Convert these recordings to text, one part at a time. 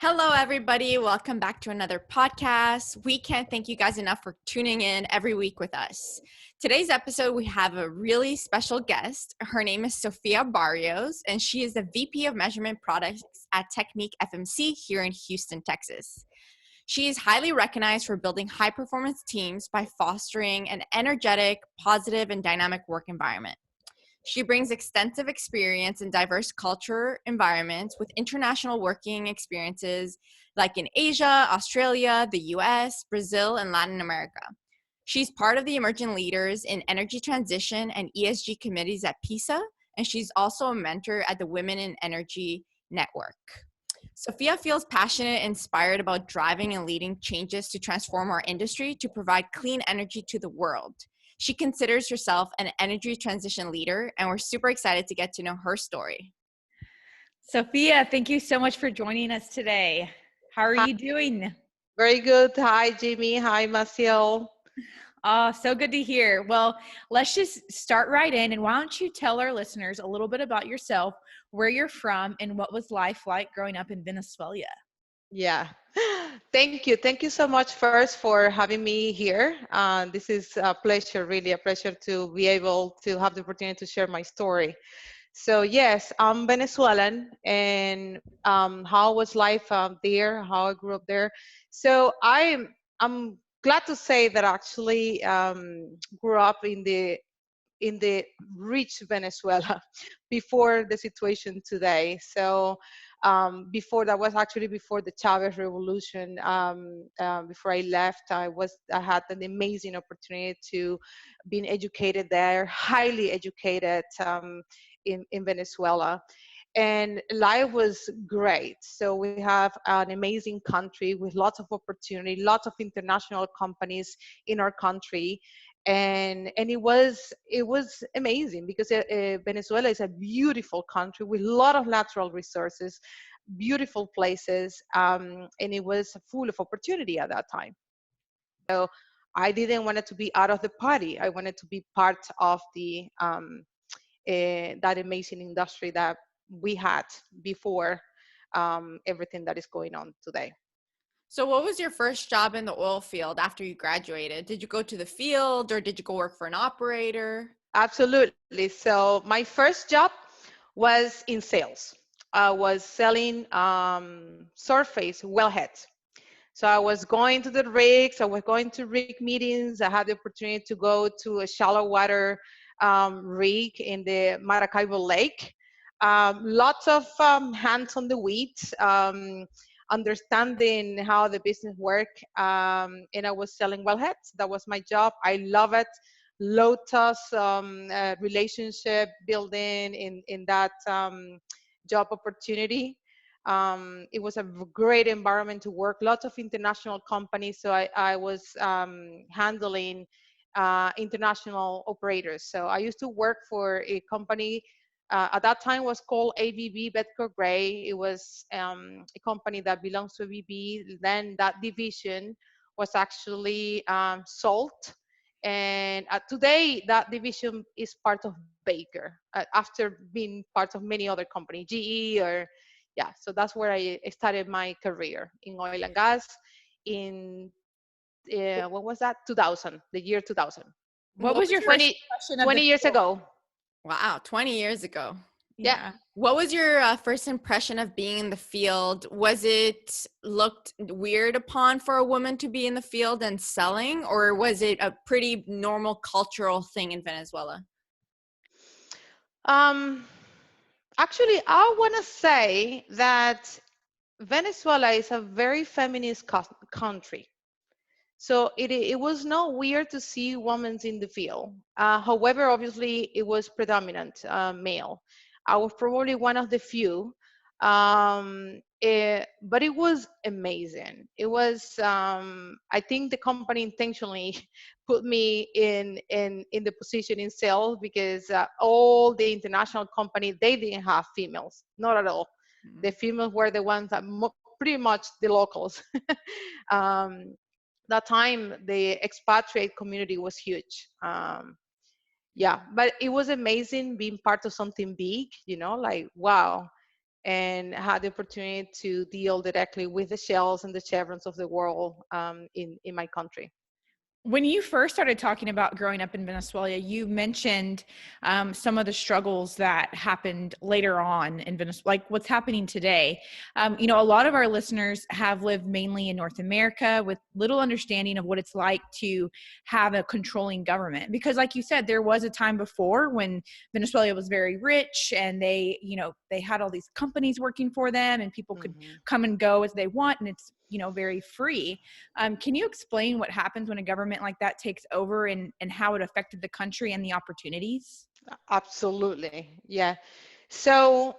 Hello, everybody. Welcome back to another podcast. We can't thank you guys enough for tuning in every week with us. Today's episode, we have a really special guest. Her name is Sophia Barrios, and she is the VP of Measurement Products at Technique FMC here in Houston, Texas. She is highly recognized for building high-performance teams by fostering an energetic, positive, and dynamic work environment. She brings extensive experience in diverse culture environments with international working experiences like in Asia, Australia, the US, Brazil, and Latin America. She's part of the emerging leaders in energy transition and ESG committees at PISA, and she's also a mentor at the Women in Energy Network. Sophia feels passionate and inspired about driving and leading changes to transform our industry to provide clean energy to the world. She considers herself an energy transition leader, and we're super excited to get to know her story. Sophia, thank you so much for joining us today. How are Hi. you doing? Very good. Hi, Jamie. Hi, Massiel. Oh, so good to hear. Well, let's just start right in. And why don't you tell our listeners a little bit about yourself, where you're from, and what was life like growing up in Venezuela? Yeah. Thank you. Thank you so much first for having me here. This is a pleasure, really a pleasure to be able to have the opportunity to share my story. So yes, I'm Venezuelan, and how was life there? How I grew up there. So I'm glad to say that I actually grew up in the rich Venezuela before the situation today. So before that was actually before the Chavez revolution. Before I left, I had an amazing opportunity to being educated there, highly educated in Venezuela. And life was great. So we have an amazing country with lots of opportunity, lots of international companies in our country, and it was amazing because Venezuela is a beautiful country with a lot of natural resources, beautiful places, and it was full of opportunity at that time. So I didn't want it to be out of the party. I wanted to be part of the that amazing industry that we had before everything that is going on today. So, what was your first job in the oil field after you graduated? Did you go to the field or did you go work for an operator? Absolutely. So my first job was in sales. I was selling surface wellheads. So I was going to the rigs, I was going to rig meetings. I had the opportunity to go to a shallow water rig in the Maracaibo Lake. Lots of hands on the weeds, understanding how the business worked. And I was selling wellheads. That was my job. I love it. Lotus relationship building in that job opportunity. It was a great environment to work, lots of international companies. So I was handling international operators. So I used to work for a company at that time was called ABB Bedco Gray. It was a company that belongs to ABB. Then that division was actually sold. And today that division is part of Baker after being part of many other companies, GE or yeah. So that's where I started my career in oil and gas in what was that? 2000, the year 2000. What What was was your your first 20, impression of the 20 years field? ago. Wow, 20 years ago. Yeah. Yeah. What was your first impression of being in the field? Was it looked weird upon for a woman to be in the field and selling, or was it a pretty normal cultural thing in Venezuela? Um, Actually, I want to say that Venezuela is a very feminist country. So it was not weird to see women in the field. However, obviously, it was predominant male. I was probably one of the few, but it was amazing. It was, I think the company intentionally put me in the position in sales because all the international companies, they didn't have females, not at all. The females were the ones that pretty much the locals. um, that time the expatriate community was huge. Yeah, but it was amazing being part of something big, like wow. and had the opportunity to deal directly with the shells and the chevrons of the world in my country. When you first started talking about growing up in Venezuela, you mentioned some of the struggles that happened later on in Venezuela, like what's happening today. A lot of our listeners have lived mainly in North America with little understanding of what it's like to have a controlling government. Because like you said, there was a time before when Venezuela was very rich and they had all these companies working for them and people could Mhm. come and go as they want. And it's, very free. Can you explain what happens when a government like that takes over and how it affected the country and the opportunities? Absolutely, yeah. So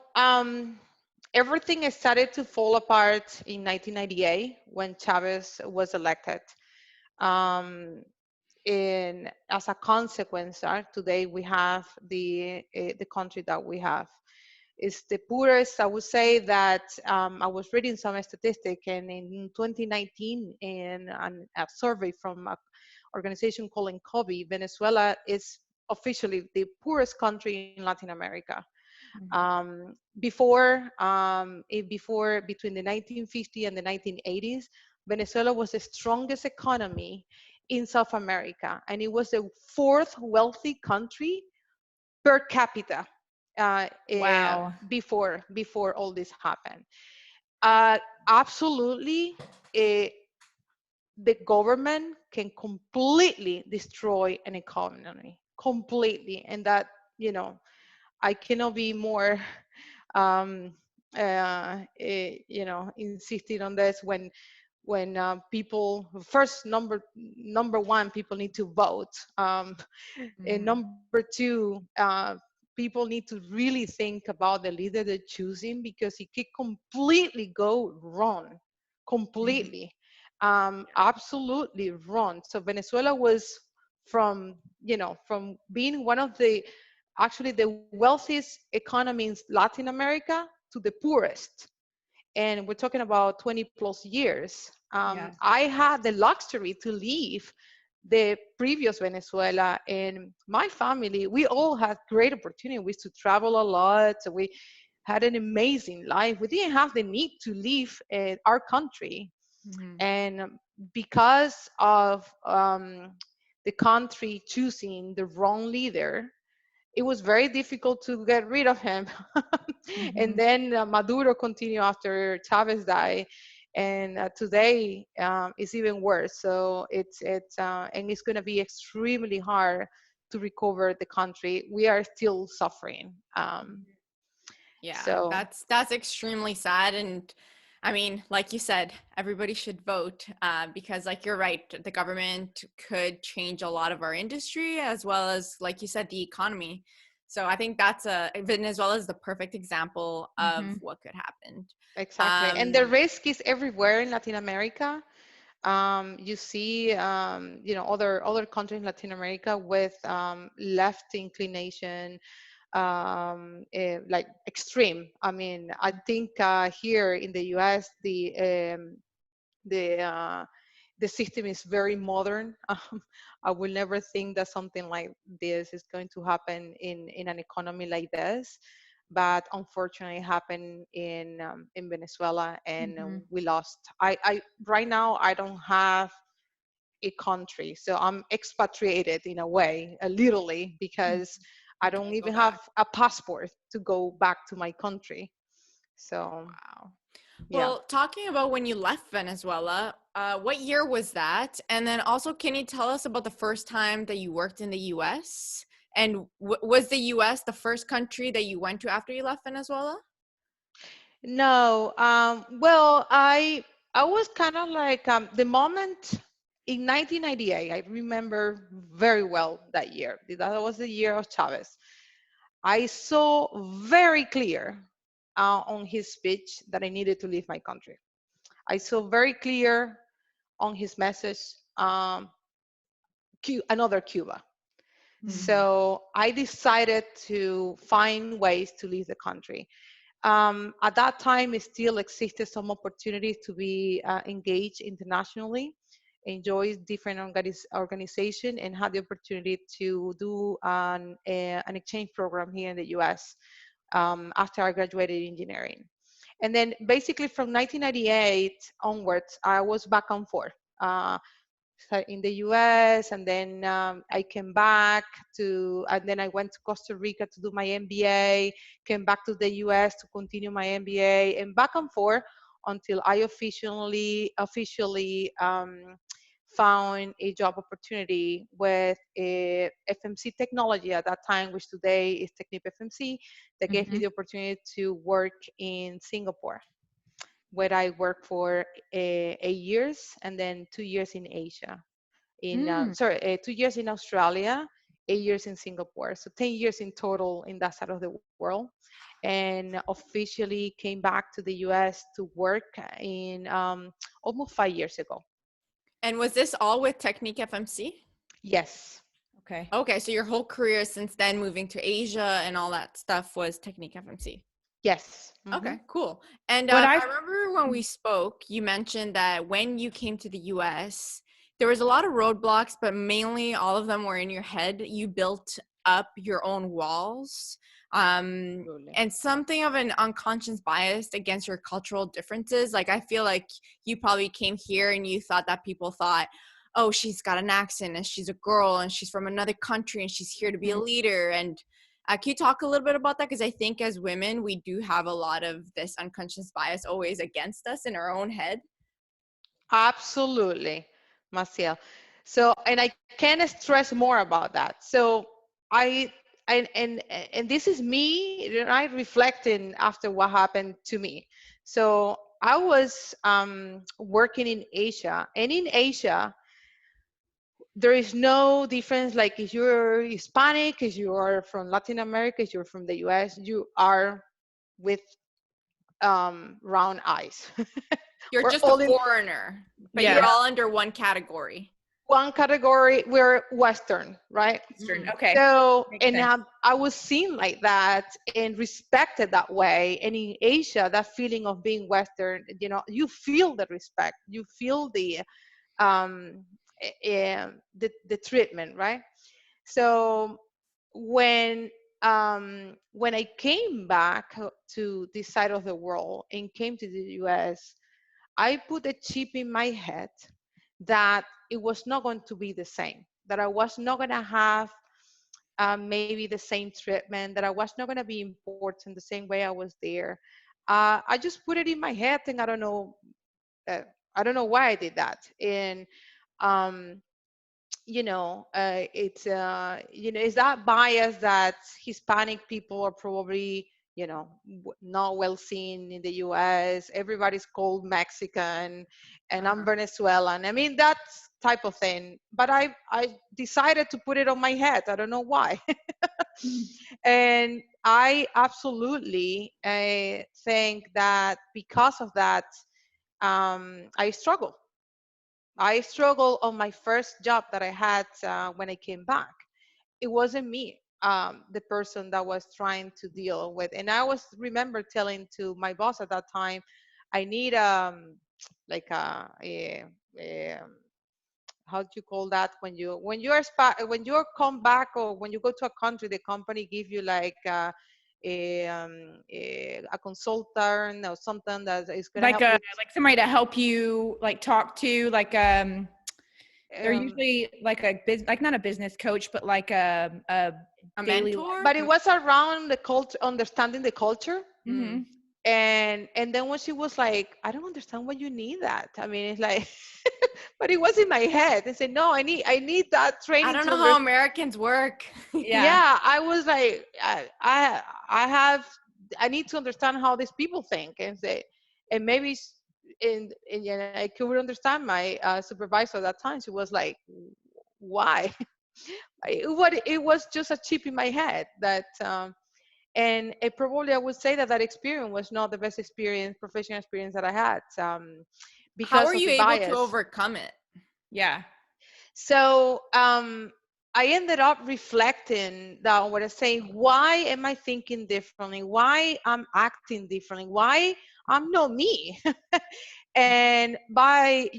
everything started to fall apart in 1998 when Chavez was elected. Um, and as a consequence, today we have the country that we have. It's the poorest. I would say that I was reading some statistic, and in 2019, in a survey from an organization called COBE, Venezuela is officially the poorest country in Latin America. Before between the 1950s and the 1980s, Venezuela was the strongest economy in South America, and it was the fourth wealthy country per capita Wow. before all this happened. Uh, Absolutely, uh, the government can completely destroy an economy, completely, and that you know I cannot be more um, insisting on this when people first number one, people need to vote, and Mhm. number two, people need to really think about the leader they're choosing, because it could completely go wrong, Mhm. completely, absolutely wrong. So Venezuela was from being one of the actually the wealthiest economy in Latin America to the poorest, and we're talking about 20 plus years. Yes. I had the luxury to leave the previous Venezuela, and my family, we all had great opportunity. We used to travel a lot. So we had an amazing life. We didn't have the need to leave our country. Mhm. And because of the country choosing the wrong leader, it was very difficult to get rid of him. And Mhm. then Maduro continued after Chavez died, and today it's even worse. So and it's going to be extremely hard to recover the country. We are still suffering. Yeah, So that's extremely sad. And I mean, like you said, everybody should vote because, like, you're right, the government could change a lot of our industry as well as, like you said, the economy. So I think Venezuela is the perfect example of Mhm. what could happen. exactly, and the Um, risk is everywhere in Latin America. You see, other countries in Latin America with left inclination, like extreme. I mean, I think here in the U.S. The the system is very modern. I will never think that something like this is going to happen in an economy like this, but unfortunately, it happened in Venezuela, and Mhm. we lost. I right now I don't have a country, so I'm expatriated in a way, literally, Mhm. because I you don't can't go even back. have a passport to go back to my country. So Wow. yeah. Well, talking about when you left Venezuela, what year was that? And then also, can you tell us about the first time that you worked in the US? And was the US the first country that you went to after you left Venezuela? No, well, I was kind of like the moment in 1998. I remember very well that year. That was the year of Chavez. I saw very clear on his speech that I needed to leave my country. I saw very clear on his message, another Cuba. Mhm. So I decided to find ways to leave the country. At that time, it still existed some opportunities to be engaged internationally, enjoy different organization, and had the opportunity to do an exchange program here in the U.S. After I graduated engineering. And then basically from 1998 onwards, I was back and forth. In the US, and then I came back and then I went to Costa Rica to do my MBA, came back to the US to continue my MBA, and back and forth until I officially found a job opportunity with a FMC technology at that time, which today is Technip FMC, that gave me the opportunity to work in Singapore, where I worked for 8 years and then 2 years in Asia. 2 years in Australia, 8 years in Singapore. So 10 years in total in that side of the world. And officially came back to the US to work in almost 5 years ago. And was this all with Technique FMC? Yes. Okay, so your whole career since then, moving to Asia and all that stuff, was Technique FMC? Yes. Okay, cool. And I remember when we spoke, you mentioned that when you came to the US, there was a lot of roadblocks, but mainly all of them were in your head. You built up your own walls, and something of an unconscious bias against your cultural differences. Like, I feel like you probably came here and you thought that people thought, oh, she's got an accent and she's a girl and she's from another country and she's here to be a leader. And can you talk a little bit about that? Because I think as women, we do have a lot of this unconscious bias always against us in our own head. Absolutely, Maciel. So, and I can't stress more about that. So and this is me, right, reflecting after what happened to me. So I was working in Asia, and in Asia, there is no difference. Like if you're Hispanic, if you are from Latin America, if you're from the US, you are with round eyes. You're just a foreigner, but you're all under one category. One category, we're Western, right? Western, okay. So, and I was seen like that and respected that way. And in Asia, that feeling of being Western, you know, you feel the respect, you feel the treatment, right? So when I came back to this side of the world and came to the US, I put a chip in my head that it was not going to be the same, that I was not going to have maybe the same treatment, that I was not going to be important the same way I was there. I just put it in my head, and I don't know why I did that. And it's it's that bias that Hispanic people are probably not well seen in the US. Everybody's called Mexican, and I'm Venezuelan. I mean, that type of thing. But I decided to put it on my head. I don't know why. And I absolutely think that because of that, I struggle. I struggled on my first job that I had when I came back. It wasn't me, the person that was trying to deal with. And I was remember telling to my boss at that time, I need like a how do you call that when you come back, or when you go to a country, the company give you like a consultant or something that is going to help you, like somebody to help you, like talk to, like they're usually like like not a business coach, but like a mentor. But it was around the culture, understanding the culture. Mm-hmm. And then when she was like, I don't understand why you need that. I mean, it's like, but it was in my head. I said, no, I need that training. I don't know how Americans work. Yeah, I was like, I need to understand how these people think, and say, and maybe, and I could understand my supervisor at that time. She was like, why? It was just a chip in my head that. And probably I would say that experience was not the best experience, professional experience that I had. Because how are you able to overcome it? Yeah. So I ended up reflecting on what I say. Why am I thinking differently? Why I'm acting differently? Why I'm not me? And by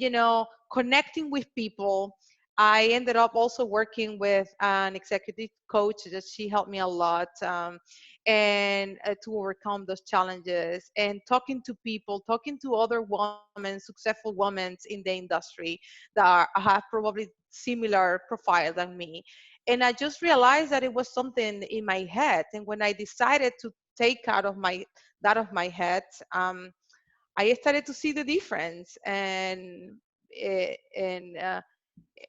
connecting with people, I ended up also working with an executive coach that she helped me a lot. and to overcome those challenges, and talking to people, talking to other women, successful women in the industry that have probably similar profile than me. And I just realized that it was something in my head. And when I decided to take out of my that of my head, I started to see the difference. And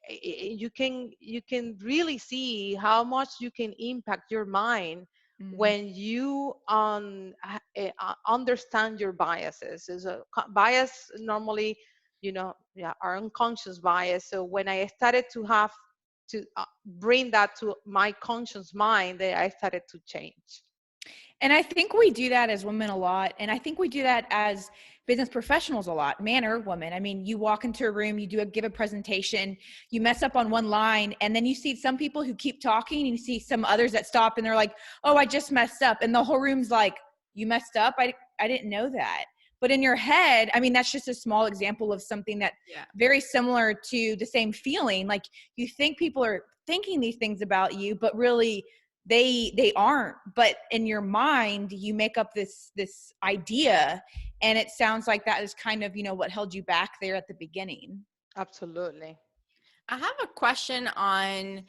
you can really see how much you can impact your mind Mm. when you understand your biases. Is a bias normally, yeah, our unconscious bias. So when I started to have to bring that to my conscious mind, that I started to change. And I think we do that as women a lot. And I think we do that as business professionals a lot, man or woman. I mean, you walk into a room, you give a presentation, you mess up on one line, and then you see some people who keep talking, and you see some others that stop and they're like, oh, I just messed up. And the whole room's like, you messed up? I didn't know that. But in your head, I mean, that's just a small example of something that very similar to the same feeling. Like, you think people are thinking these things about you, but really they aren't. But in your mind, you make up this idea, and it sounds like that is kind of, what held you back there at the beginning. Absolutely. I have a question on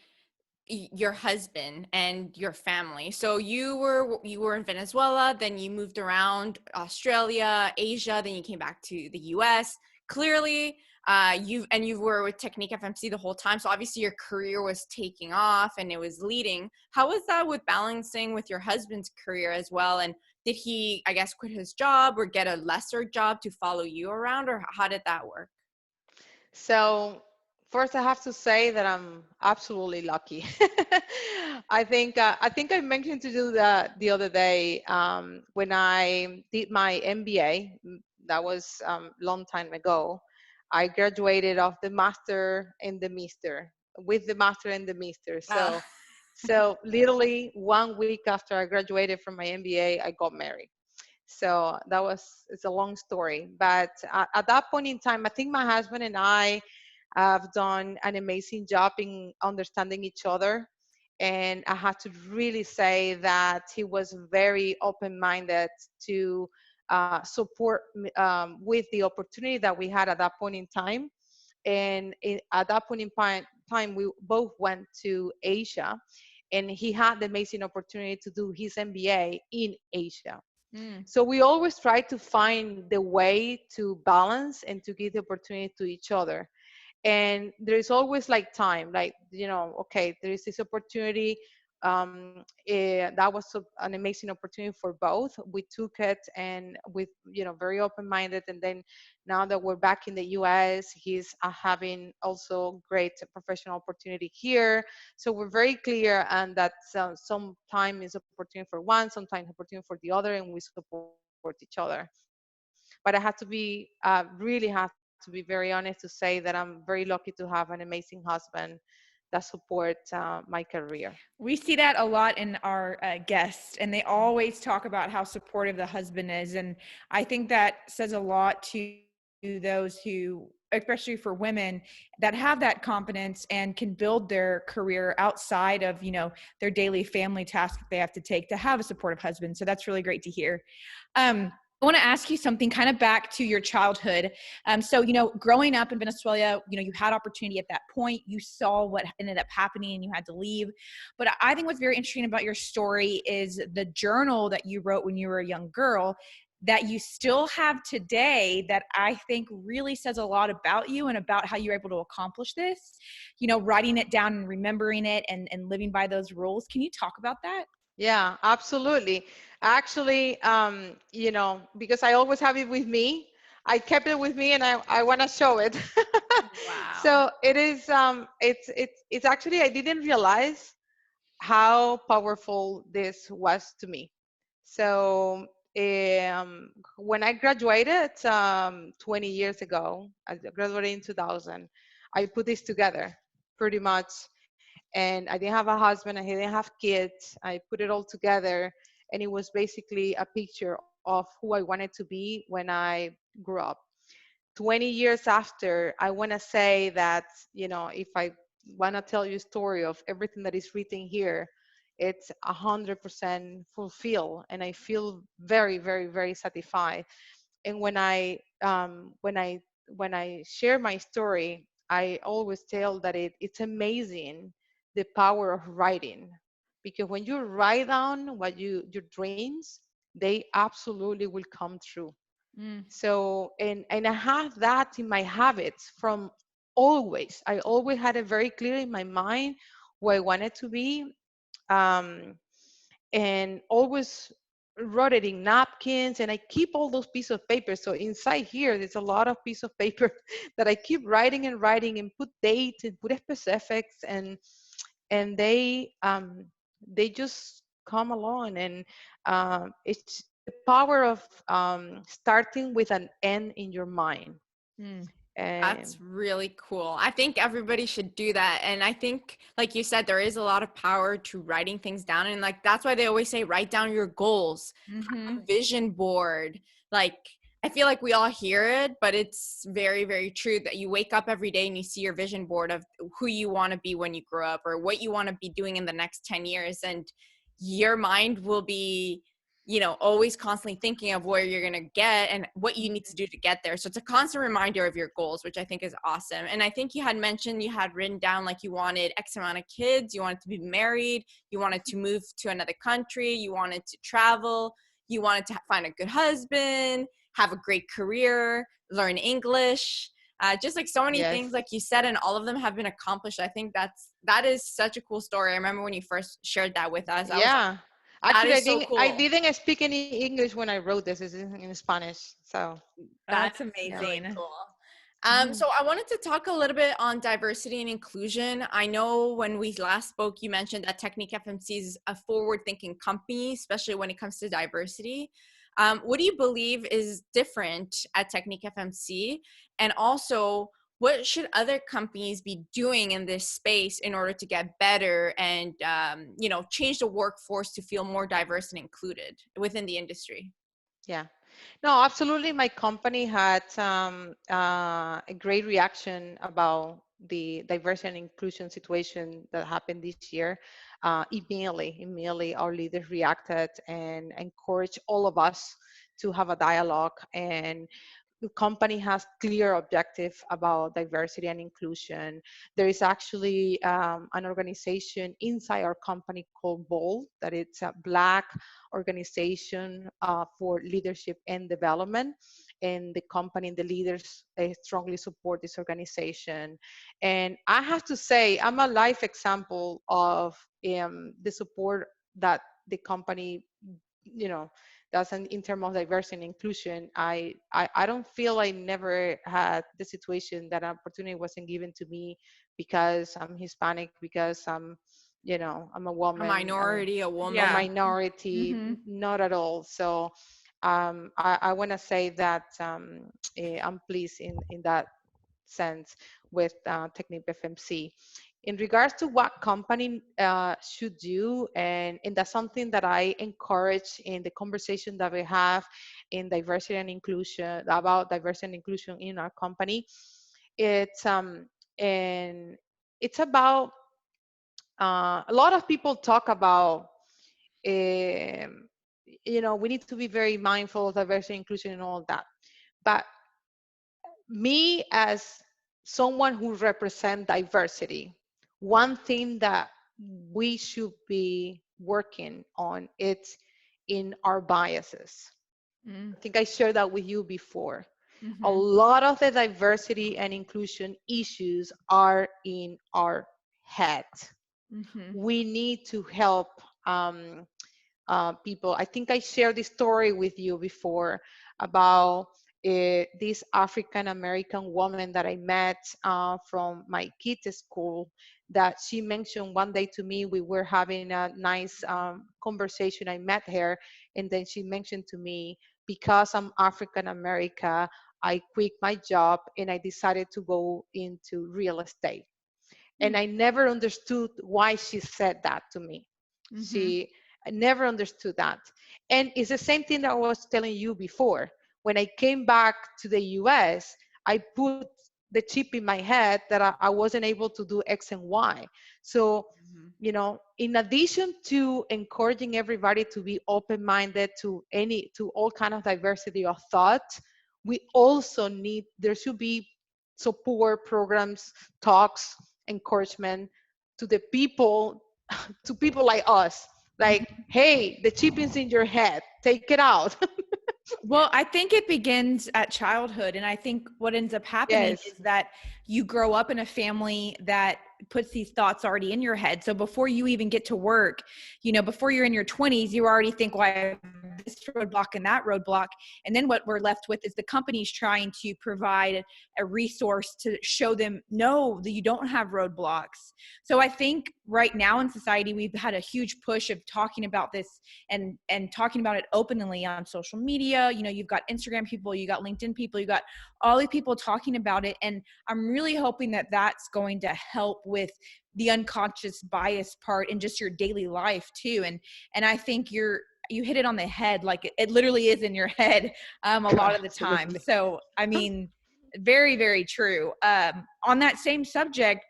your husband and your family. So you were in Venezuela, then you moved around Australia, Asia, then you came back to the US. Clearly, you were with Technique FMC the whole time. So obviously your career was taking off and it was leading. How was that with balancing with your husband's career as well? And did he, I guess, quit his job or get a lesser job to follow you around, or how did that work? So first, I have to say that I'm absolutely lucky. I think I mentioned to you that the other day, when I did my MBA. That was long time ago. I graduated of the master and the mister, with the master and the mister. Uh, So literally 1 week after I graduated from my MBA, I got married. So it's a long story, but at that point in time, I think my husband and I have done an amazing job in understanding each other. And I have to really say that he was very open-minded to support with the opportunity that we had at that point in time. And at that point in time, we both went to Asia, and he had the amazing opportunity to do his MBA in Asia. Mm. So we always try to find the way to balance and to give the opportunity to each other. And there is always like time, like, okay, there is this opportunity. That was an amazing opportunity for both. We took it, and with, very open-minded. And then now that we're back in the US, he's having also great professional opportunity here. So we're very clear, and that sometimes is opportunity for one, sometimes opportunity for the other, and we support each other. But I have to be really have to be very honest to say that I'm very lucky to have an amazing husband that support my career. We see that a lot in our guests, and they always talk about how supportive the husband is. And I think that says a lot to those who, especially for women, that have that confidence and can build their career outside of, their daily family tasks that they have to take, to have a supportive husband. So that's really great to hear. I want to ask you something kind of back to your childhood. So, growing up in Venezuela, you had opportunity at that point. You saw what ended up happening and you had to leave. But I think what's very interesting about your story is the journal that you wrote when you were a young girl that you still have today, that I think really says a lot about you and about how you're able to accomplish this, writing it down and remembering it, and living by those rules. Can you talk about that? Yeah, absolutely. Actually, because I always have it with me, I kept it with me, and I want to show it. wow. So it is, it's actually, I didn't realize how powerful this was to me. So when I graduated 20 years ago, I graduated in 2000, I put this together pretty much. And I didn't have a husband, I didn't have kids. I put it all together, and it was basically a picture of who I wanted to be when I grew up. 20 years after, I want to say that, if I want to tell you a story of everything that is written here, it's 100% fulfilled, and I feel very, very, very satisfied. And when I share my story, I always tell that it's amazing the power of writing, because when you write down what your dreams, they absolutely will come true. Mm. So, and I have that in my habits from always. I always had it very clear in my mind where I wanted to be. Um, and always wrote it in napkins, and I keep all those pieces of paper. So inside here there's a lot of piece of paper that I keep writing and writing, and put dates and put specifics, and they just come along. And it's the power of starting with an end in your mind. Mm. And That's really cool. I think everybody should do that. And I think, like you said, there is a lot of power to writing things down. And like, that's why they always say, write down your goals, Mm-hmm. have a vision board. Like, I feel like we all hear it, but it's very, very true that you wake up every day and you see your vision board of who you want to be when you grow up or what you want to be doing in the next 10 years. And your mind will be, always constantly thinking of where you're going to get and what you need to do to get there. So it's a constant reminder of your goals, which I think is awesome. And I think you had mentioned you had written down like you wanted X amount of kids, you wanted to be married, you wanted to move to another country, you wanted to travel, you wanted to find a good husband, have a great career, learn English. Just like so many yes. things, like you said, and all of them have been accomplished. I think that is such a cool story. I remember when you first shared that with us. I was like, Yeah. that Actually, is so I cool. didn't speak any English when I wrote this. It's in Spanish. So, That That's is yeah. really amazing. cool. Mhm. So I wanted to talk a little bit on diversity and inclusion. I know when we last spoke, you mentioned that Technique FMC is a forward-thinking company, especially when it comes to diversity. What do you believe is different at Technique FMC? And also, what should other companies be doing in this space in order to get better and, change the workforce to feel more diverse and included within the industry? Yeah. No, absolutely. My company had a great reaction about the diversity and inclusion situation that happened this year. Immediately, our leaders reacted and encouraged all of us to have a dialogue. And the company has clear objective about diversity and inclusion. There is actually an organization inside our company called BOLD, that it's a Black organization for leadership and development. And the company and the leaders strongly support this organization. And I have to say, I'm a life example of the support that the company, you know, that's in terms of diversity and inclusion. I don't feel I never had the situation that opportunity wasn't given to me because I'm Hispanic, because I'm a A woman, minority, a a Yeah. woman. minority, Mm-hmm. not at all. So I want to say that I'm pleased in that sense with Technip FMC. In regards to what company should do, and that's something that I encourage in the conversation that we have in diversity and inclusion, about diversity and inclusion in our company. It's and it's about a lot of people talk about um, we need to be very mindful of diversity inclusion and all that, but me as someone who represents diversity, one thing that we should be working on, it's in our biases. Mm. I think I shared that with you before. A Mm-hmm. lot of the diversity and inclusion issues are in our head. Mm-hmm. We need to help people. I think I shared this story with you before about this African American woman that I met from my kids' school. That she mentioned one day to me. We were having a nice conversation. I met her, and then she mentioned to me, because I'm African American, I quit my job and I decided to go into real estate. And I never understood why she said that to me. Mm-hmm. She I never understood that. And it's the same thing that I was telling you before. When I came back to the US, I put the chip in my head that I wasn't able to do X and Y. So in addition to encouraging everybody to be open-minded to all kind of diversity of thought, we also need, there should be support programs, talks, encouragement to the people, to people like us, like, hey, the chip is in your head, take it out. Well, I think it begins at childhood. And I think what ends up happening Yes. is that you grow up in a family that puts these thoughts already in your head. So before you even get to work, before you're in your 20s, you already think, well, I have this roadblock and that roadblock. And then what we're left with is the companies trying to provide a resource to show them, no, that you don't have roadblocks. So I think right now in society, we've had a huge push of talking about this and talking about it openly on social media. You've got Instagram people, you got LinkedIn people, you got all these people talking about it. And I'm really hoping that that's going to help with the unconscious bias part in just your daily life too. And I think you hit it on the head. Like it literally is in your head a lot of the time. Absolutely. So, I mean, very, very true. On that same subject,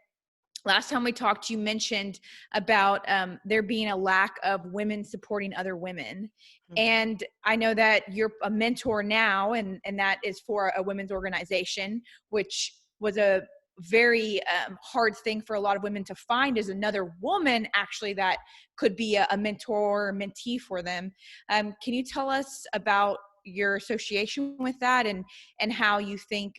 last time we talked, you mentioned about there being a lack of women supporting other women. Mhm. And I know that you're a mentor now, and that is for a women's organization, which was a very hard thing for a lot of women to find, is another woman actually that could be a mentor or mentee for them. Can you tell us about your association with that, and how you think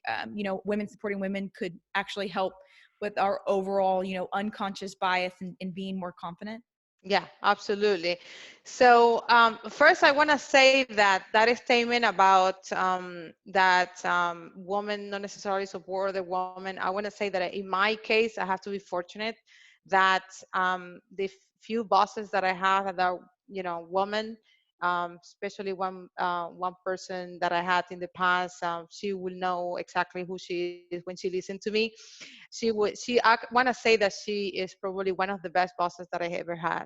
women supporting women could actually help with our overall, unconscious bias and being more confident? Yeah, absolutely. So first, I want to say that that statement about that women not necessarily support the woman. I want to say that in my case, I have to be fortunate that the few bosses that I have that are, women, especially one person that I had in the past, she will know exactly who she is when she listens to me. I want to say that she is probably one of the best bosses that I ever had,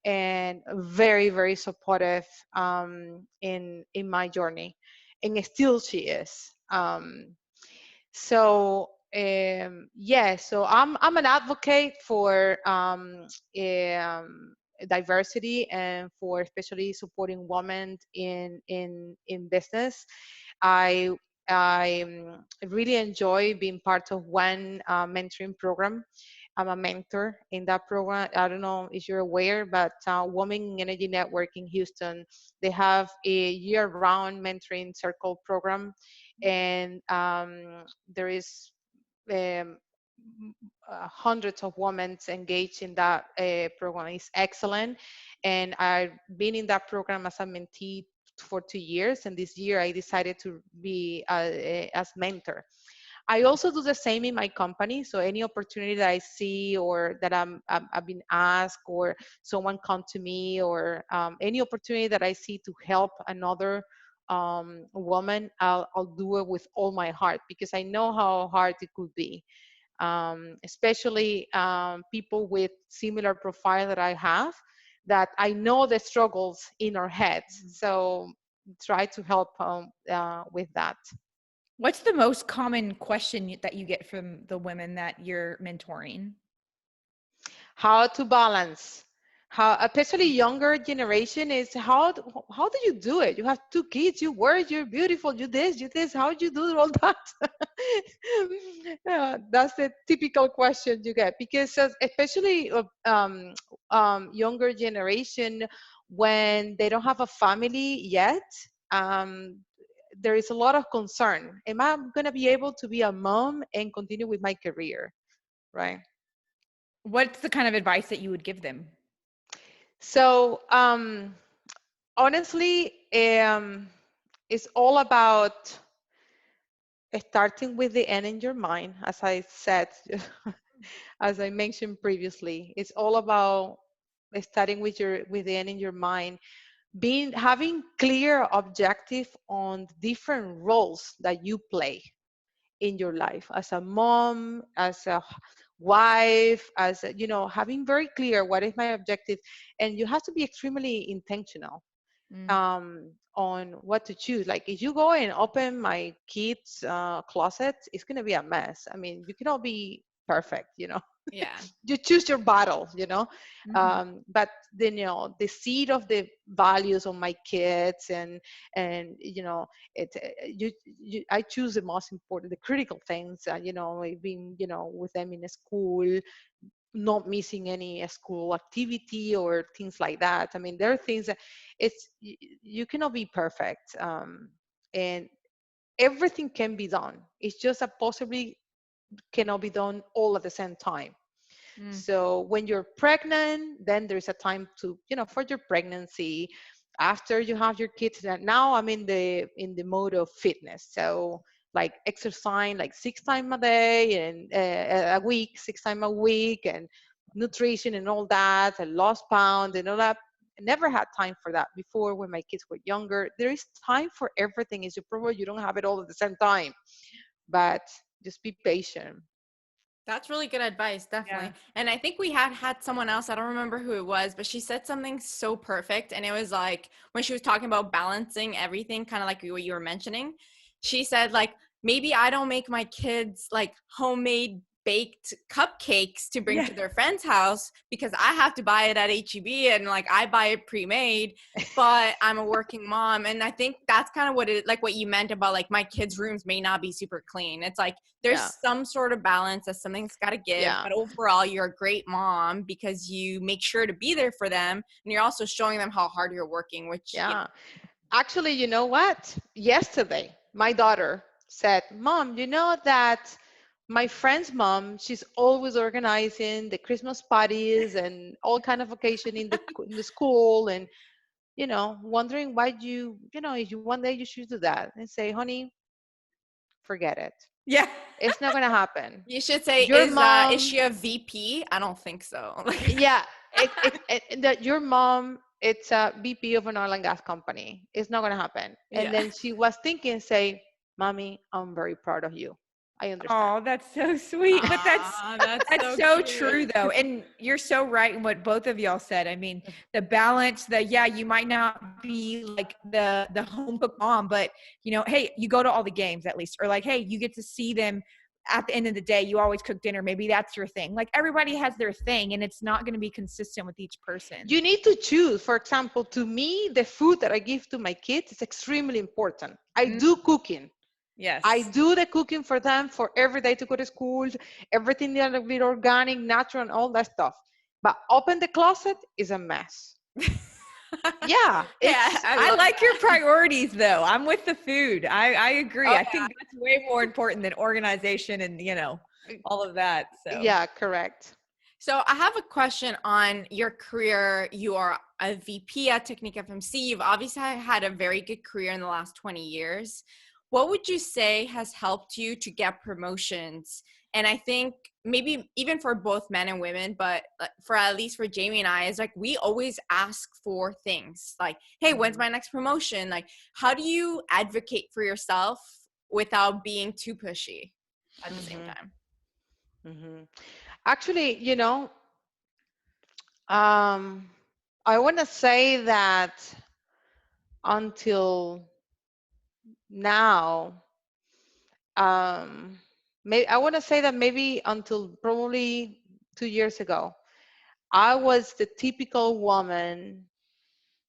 and very, very supportive in my journey, and still she is. So I'm an advocate for diversity, and for especially supporting women in business. I really enjoy being part of one mentoring program. I'm a mentor in that program. I don't know if you're aware, but Women in Energy Network in Houston, they have a year-round mentoring circle program, and there is um, hundreds of women engaged in that program. It's excellent, and I've been in that program as a mentee for 2 years, and this year I decided to be as mentor. I also do the same in my company. So any opportunity that I see, or that I've been asked, or someone come to me, or any opportunity that I see to help another woman, I'll do it with all my heart, because I know how hard it could be, especially people with similar profile that I have, that I know the struggles in our heads. So try to help with that. What's the most common question that you get from the women that you're mentoring? How to balance, how, especially younger generation, is how do you do it? You have 2 kids, you work, you're beautiful, you this, how do you do all that? Yeah, that's the typical question you get, because especially younger generation, when they don't have a family yet, um, there is a lot of concern. Am I going to be able to be a mom and continue with my career, right? What's the kind of advice that you would give them? So honestly, it's all about starting with the end in your mind, as I said, as I mentioned previously. It's all about starting with the end in your mind, having clear objective on different roles that you play in your life, as a mom, as a wife, having very clear what is my objective. And you have to be extremely intentional Mm. on what to choose. Like if you go and open my kids' closet, it's gonna be a mess. I mean, you cannot be. perfect, Yeah. you choose your battle, Mhm. but then, the seed of the values of my kids, and it I choose the most important, the critical things, being, with them in a school, not missing any school activity or things like that. I mean, there are things that you cannot be perfect, and everything can be done. It's just that possibly cannot be done all at the same time. Mm. So when you're pregnant, then there's a time to, for your pregnancy. After you have your kids, and now I'm in the mode of fitness. So like exercise like 6 times a day and a week, 6 times a week, and nutrition and all that, and lost pound and all that. I never had time for that before when my kids were younger. There is time for everything. It's just probably you don't have it all at the same time, but just be patient. That's really good advice, Yeah. definitely. And I think we had someone else, I don't remember who it was, but she said something so perfect. And it was like when she was talking about balancing everything, kind of like what you were mentioning. She said, like, maybe I don't make my kids like homemade baked cupcakes to bring Yeah. to their friend's house because I have to buy it at HEB and like I buy it pre-made, but I'm a working mom. And I think that's kind of what it like what you meant about like my kids' rooms may not be super clean. It's like Yeah, there's some sort of balance that something's got to give, yeah, but overall you're a great mom because you make sure to be there for them and you're also showing them how hard you're working, which yeah. Actually, you know what? Yesterday, my daughter said, "Mom, you know that my friend's mom, she's always organizing the Christmas parties and all kind of occasion in the school, and wondering why if you one day you should do that." And say, "Honey, forget it. Yeah. It's not gonna happen. you should say Your is mom, she a VP? I don't think so. yeah, that your mom, it's a VP of an oil and gas company. It's not gonna happen." And Yeah. then she was thinking, say, "Mommy, I'm very proud of you. I understand." Oh, that's so sweet. But that's Ah, that's that's so so cute. true though. And you're so right in what both of y'all said. I mean, the balance, yeah, you might not be like the home cook mom, but hey, you go to all the games at least. Or like, hey, you get to see them at the end of the day. You always cook dinner. Maybe that's your thing. Like everybody has their thing and it's not going to be consistent with each person. You need to choose. For example, to me, the food that I give to my kids is extremely important. I Mm, do cooking. I yes. do the cooking for them for every day to go to school, everything that will be organic, natural, and all that stuff. But open the closet is a mess. Yeah, Yeah, it's I I love like your that. priorities though. I'm with the food. I agree. Oh I think that's way more important than organization and all of that. So yeah, correct. so I have a question on your career. You are a VP at Technique FMC. You've obviously had a very good career in the last 20 years. What would you say has helped you to get promotions? And I think maybe even for both men and women, but for at least for Jamie and I, is like we always ask for things like, hey, when's Mhm, my next promotion? Like, how do you advocate for yourself without being too pushy at the same mhm, time? mhm. Actually, um, I want to say that until now, um, I want to say that maybe until probably 2 years ago, I was the typical woman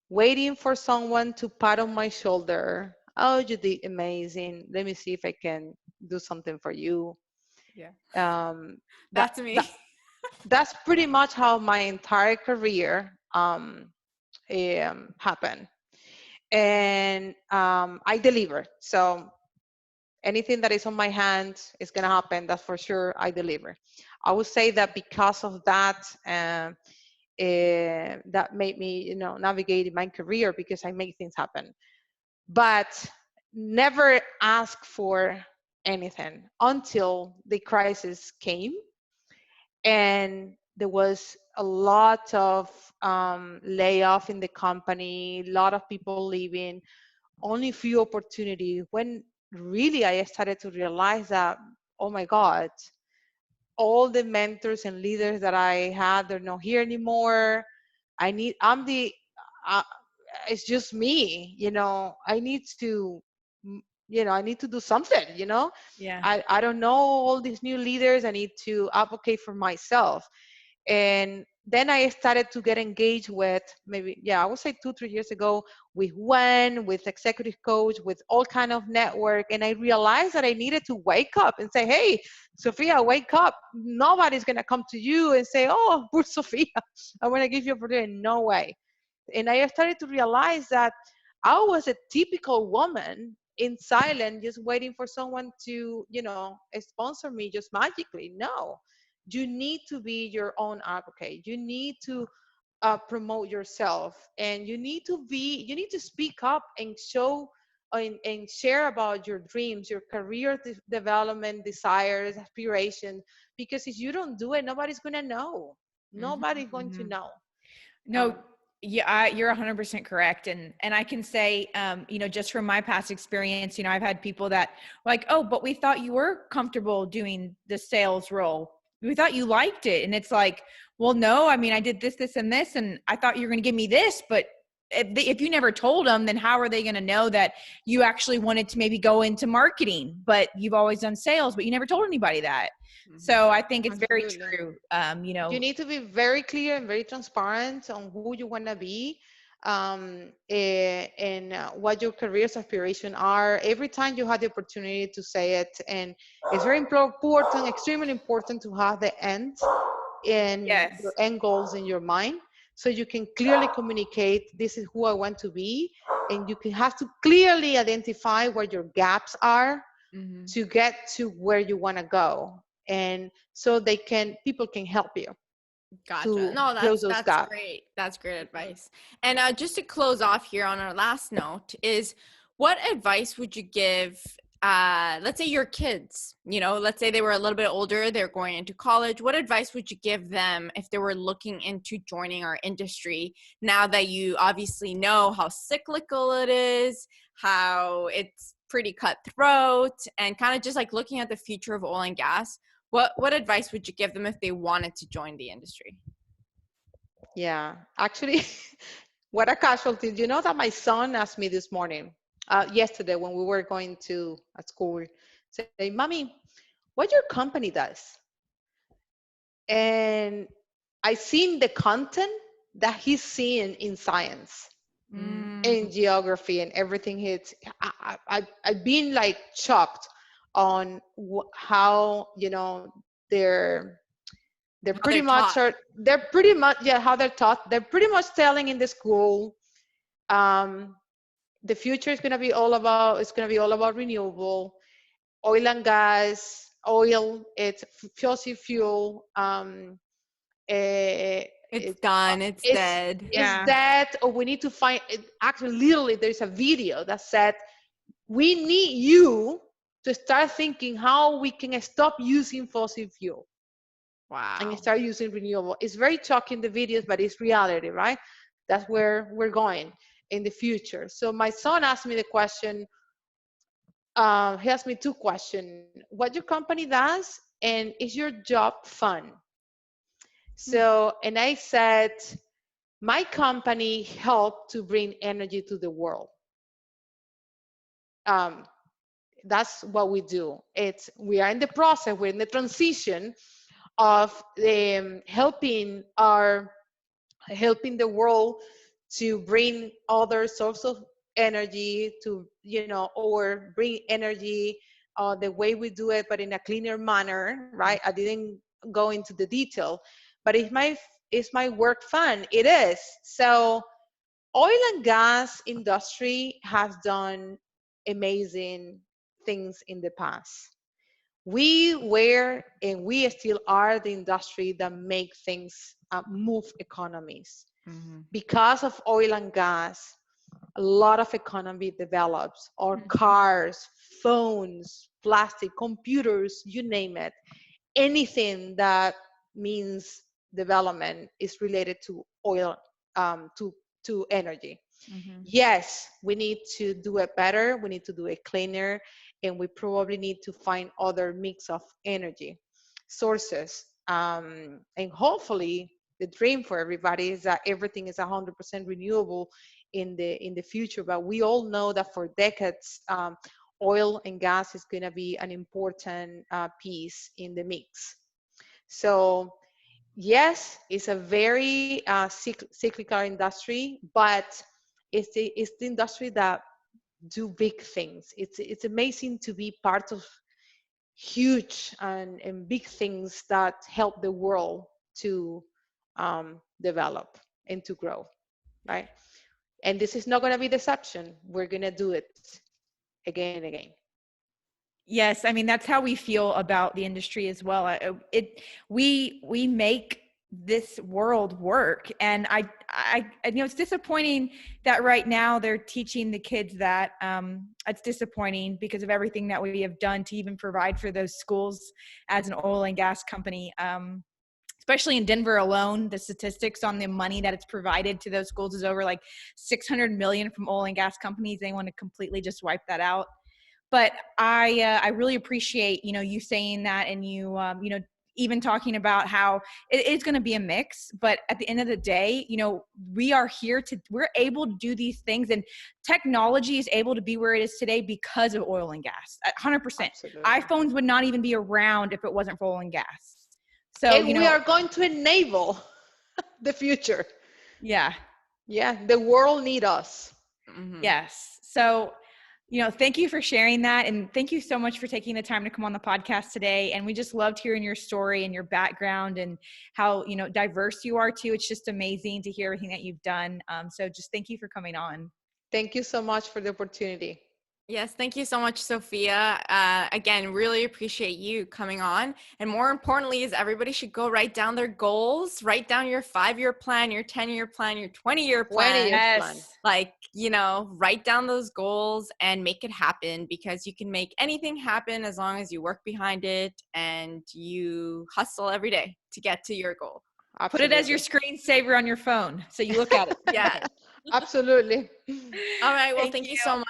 waiting for someone to pat on my shoulder. "Oh, you did amazing. Let me see if I can do something for you." Yeah, Um, that, that's that me. that's pretty much how my entire career happened, and I deliver. So anything that is on my hands is gonna happen. That's for sure. I deliver. I would say that because of that. That made me, navigate my career because I make things happen. But never ask for anything until the crisis came, and there was a lot of layoff in the company, a lot of people leaving, only few opportunity. When really I started to realize that, oh my God, all the mentors and leaders that I had, they're not here anymore. I'm the, uh, it's just me, I need to I need to do something, Yeah. I don't know all these new leaders. I need to advocate for myself. And then I started to get engaged with, maybe, yeah, I would say 2 3 years ago, with with executive coach, with all kind of network. And I realized that I needed to wake up and say, hey, Sophia, wake up. Nobody's going to come to you and say, oh, poor Sophia, I want to give you opportunity. No way. And I started to realize that I was a typical woman in silence, just waiting for someone to, sponsor me just magically. No, you need to be your own advocate. You need to promote yourself, and you need to speak up and show and share about your dreams, your career development, desires, aspirations. Because if you don't do it, nobody's going to know. Nobody's going to Mm-hmm. know. No, yeah, you're 100% correct. And I can say, just from my past experience, I've had people that like, oh, but we thought you were comfortable doing the sales role. We thought you liked it. And it's like, well, no, I mean, I did this, and this, and I thought you were going to give me this, but if you never told them, then how are they going to know that you actually wanted to maybe go into marketing, but you've always done sales, but you never told anybody that. So I think it's very Absolutely. true. You need to be very clear and very transparent on who you want to be, and what your career's aspiration are every time you have the opportunity to say it. And it's very important, extremely important, to have the end and your Yes. end goals in your mind, so you can clearly communicate, this is who I want to be. And you can have to clearly identify where your gaps are Mm-hmm. to get to where you want to go. And so people can help you Gotcha. to No, close that's those that's gaps. great. That's great advice. And just to close off here on our last note is, what advice would you give, let's say your kids, let's say they were a little bit older, they're going into college. What advice would you give them if they were looking into joining our industry, now that you obviously know how cyclical it is, how it's pretty cutthroat, and kind of just like looking at the future of oil and gas? What advice would you give them if they wanted to join the industry? Yeah, actually, what a casualty. You know that my son asked me this morning, yesterday, when we were going to school, say, Mommy, what your company does? And I seen the content that he's seeing in science, Mm. in geography, and everything. I've been like shocked on how, they're they're How pretty they're much taught. are they're pretty much, yeah, how they're taught. They're pretty much telling in the school, um, the future is going to be all about, renewable, oil and gas, oil, it's fossil fuel, eh, It's it, done. It's it's dead. is Yeah. that, or we need to find it. Actually, literally, there's a video that said we need you to start thinking how we can stop using fossil fuel and Wow. start using renewable. It's very shocking, the videos, but it's reality, right? That's where we're going in the future. So my son asked me the question. He asked me two questions: what your company does, and is your job fun? Hmm. So, and I said, my company helped to bring energy to the world. Um, that's what we do. We are in the process, we're in the transition of helping the world to bring other sources of energy, to, or bring energy the way we do it, but in a cleaner manner, right? I didn't go into the detail, but is my work fun? It is. So oil and gas industry has done amazing things in the past. We were, and we still are, the industry that make things move economies. Mm-hmm. Because of oil and gas, a lot of economy develops, or Mhm. cars, phones, plastic, computers, you name it. Anything that means development is related to oil, to energy. Mhm. Yes, we need to do it better. We need to do it cleaner, and we probably need to find other mix of energy sources. And hopefully, the dream for everybody is that everything is 100% renewable in the future. But we all know that for decades, oil and gas is going to be an important piece in the mix. So yes, it's a very cyclical industry, but it's the industry that do big things. It's amazing to be part of huge and big things that help the world to develop and to grow, right? And this is not going to be the exception. We're going to do it again and again. Yes, I mean that's how we feel about the industry as well. We make this world work, and I you know it's disappointing that right now they're teaching the kids that. It's disappointing because of everything that we have done to even provide for those schools as an oil and gas company. Especially in Denver alone, the statistics on the money that it's provided to those schools is over like 600 million from oil and gas companies. They want to completely just wipe that out. But I really appreciate, you know, you saying that, and you, you know, even talking about how it's going to be a mix, but at the end of the day, you know, we're able to do these things, and technology is able to be where it is today because of oil and gas. 100%. Absolutely. iPhones would not even be around if it wasn't for oil and gas. So, And you know, we are going to enable the future. yeah. Yeah, the world need us. Mm-hmm. Yes. So, you know, thank you for sharing that. And thank you so much for taking the time to come on the podcast today. And we just loved hearing your story and your background and how, you know, diverse you are too. It's just amazing to hear everything that you've done. So just thank you for coming on. Thank you so much for the opportunity. Yes, thank you so much, Sophia. Again, really appreciate you coming on. And more importantly is everybody should go write down their goals, write down your 5-year plan, your 10-year plan, your 20-year plan. 20-year plan. Like, you know, write down those goals and make it happen, because you can make anything happen as long as you work behind it and you hustle every day to get to your goal. Absolutely. Put it as your screensaver on your phone so you look at it. Yeah. Absolutely. All right. Well, thank you so much.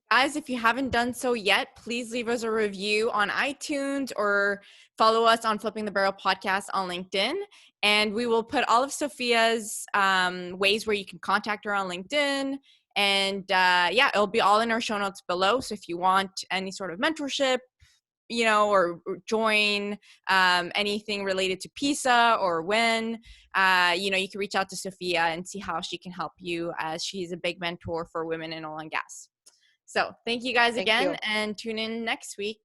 Guys, if you haven't done so yet, please leave us a review on iTunes or follow us on Flipping the Barrel podcast on LinkedIn. And we will put all of Sophia's ways where you can contact her on LinkedIn. And yeah, it'll be all in our show notes below. So if you want any sort of mentorship, you know, or join anything related to PISA or WIN, you know, you can reach out to Sophia and see how she can help you, as she's a big mentor for women in oil and gas. So thank you guys again, and tune in next week.